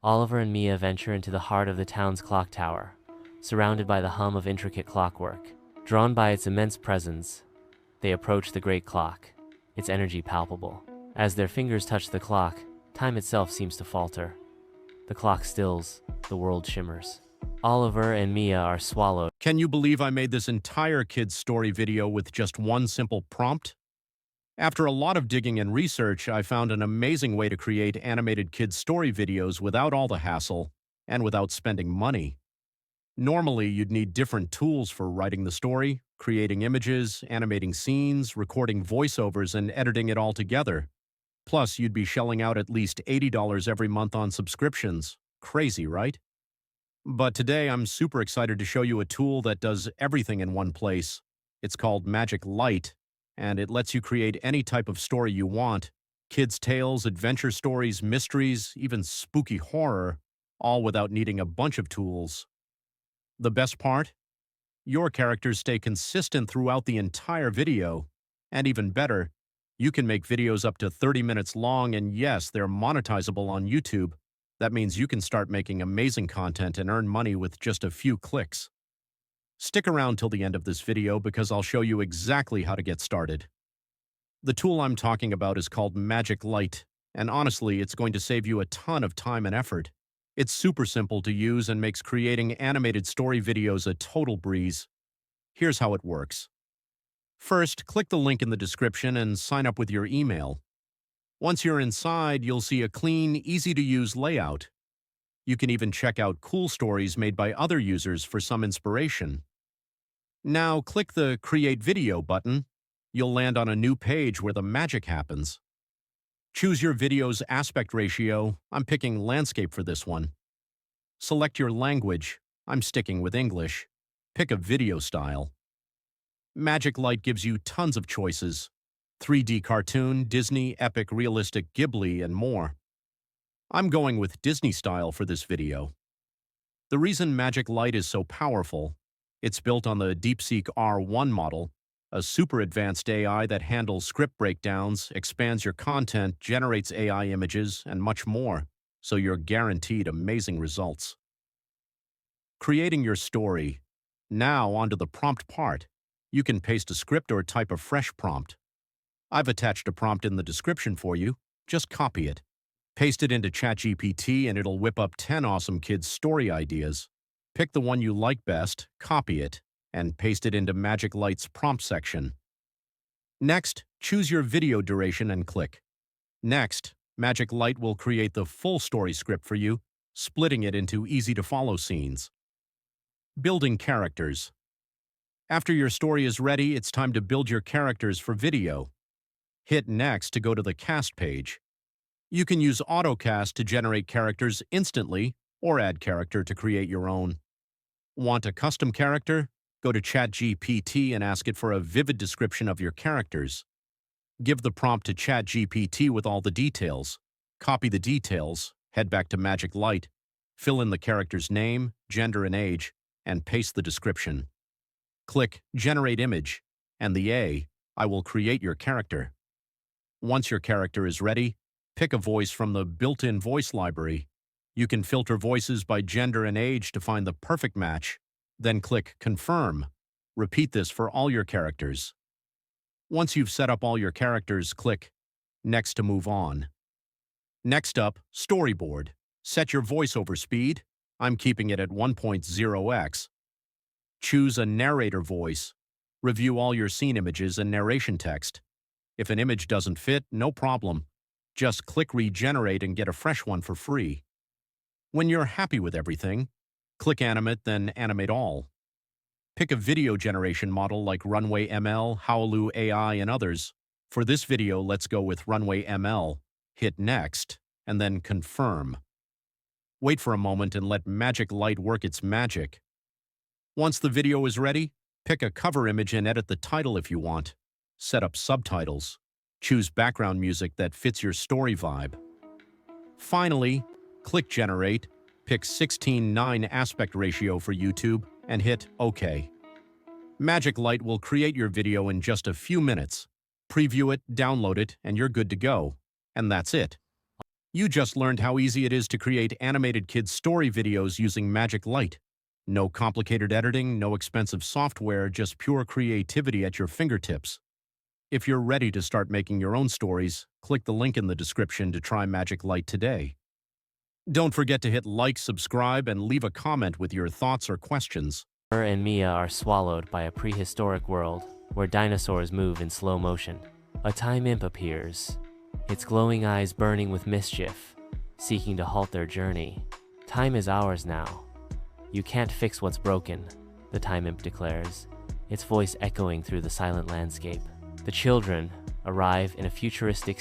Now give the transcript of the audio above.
Oliver and Mia venture into the heart of the town's clock tower, surrounded by the hum of intricate clockwork. Drawn by its immense presence, they approach the great clock, its energy palpable. As their fingers touch the clock, time itself seems to falter. The clock stills, the world shimmers. Oliver and Mia are swallowed. Can you believe I made this entire kid's story video with just one simple prompt? After a lot of digging and research, I found an amazing way to create animated kids' story videos without all the hassle and without spending money. Normally, you'd need different tools for writing the story, creating images, animating scenes, recording voiceovers, and editing it all together. Plus, you'd be shelling out at least $80 every month on subscriptions. Crazy, right? But today, I'm super excited to show you a tool that does everything in one place. It's called Magic Light, and it lets you create any type of story you want. Kids' tales, adventure stories, mysteries, even spooky horror, all without needing a bunch of tools. The best part? Your characters stay consistent throughout the entire video. And even better, you can make videos up to 30 minutes long, and yes, they're monetizable on YouTube. That means you can start making amazing content and earn money with just a few clicks. Stick around till the end of this video because I'll show you exactly how to get started. The tool I'm talking about is called Magic Light, and honestly, it's going to save you a ton of time and effort. It's super simple to use and makes creating animated story videos a total breeze. Here's how it works. First, click the link in the description and sign up with your email. Once you're inside, you'll see a clean, easy-to-use layout. You can even check out cool stories made by other users for some inspiration. Now, click the Create Video button. You'll land on a new page where the magic happens. Choose your video's aspect ratio. I'm picking landscape for this one. Select your language. I'm sticking with English. Pick a video style. Magic Light gives you tons of choices. 3D cartoon, Disney, epic, realistic, Ghibli, and more. I'm going with Disney style for this video. The reason Magic Light is so powerful, it's built on the DeepSeek R1 model, a super advanced AI that handles script breakdowns, expands your content, generates AI images, and much more, so you're guaranteed amazing results. Creating your story. Now onto the prompt part. You can paste a script or type a fresh prompt. I've attached a prompt in the description for you. Just copy it. Paste it into ChatGPT and it'll whip up 10 awesome kids' story ideas. Pick the one you like best, copy it, and paste it into Magic Light's prompt section. Next, choose your video duration and click. Next, Magic Light will create the full story script for you, splitting it into easy-to-follow scenes. Building characters. After your story is ready, it's time to build your characters for video. Hit Next to go to the cast page. You can use AutoCast to generate characters instantly or add character to create your own. Want a custom character? Go to ChatGPT and ask it for a vivid description of your characters. Give the prompt to ChatGPT with all the details. Copy the details, head back to Magic Light, fill in the character's name, gender, and age, and paste the description. Click Generate Image, and I will create your character. Once your character is ready, pick a voice from the built-in voice library. You can filter voices by gender and age to find the perfect match. Then click Confirm. Repeat this for all your characters. Once you've set up all your characters, click Next to move on. Next up, Storyboard. Set your voiceover speed. I'm keeping it at 1.0x. Choose a narrator voice. Review all your scene images and narration text. If an image doesn't fit, no problem. Just click Regenerate and get a fresh one for free. When you're happy with everything, click Animate, then Animate All. Pick a video generation model like Runway ML, Hailuo AI, and others. For this video, let's go with Runway ML. Hit Next, and then Confirm. Wait for a moment and let Magic Light work its magic. Once the video is ready, pick a cover image and edit the title if you want. Set up subtitles. Choose background music that fits your story vibe. Finally, click Generate, pick 16:9 aspect ratio for YouTube, and hit OK. Magic Light will create your video in just a few minutes. Preview it, download it, and you're good to go. And that's it. You just learned how easy it is to create animated kids' story videos using Magic Light. No complicated editing, no expensive software, just pure creativity at your fingertips. If you're ready to start making your own stories, click the link in the description to try Magic Light today. Don't forget to hit like, subscribe, and leave a comment with your thoughts or questions. Her and Mia are swallowed by a prehistoric world where dinosaurs move in slow motion. A time imp appears, its glowing eyes burning with mischief, seeking to halt their journey. Time is ours now. You can't fix what's broken, the time imp declares, its voice echoing through the silent landscape. The children arrive in a futuristic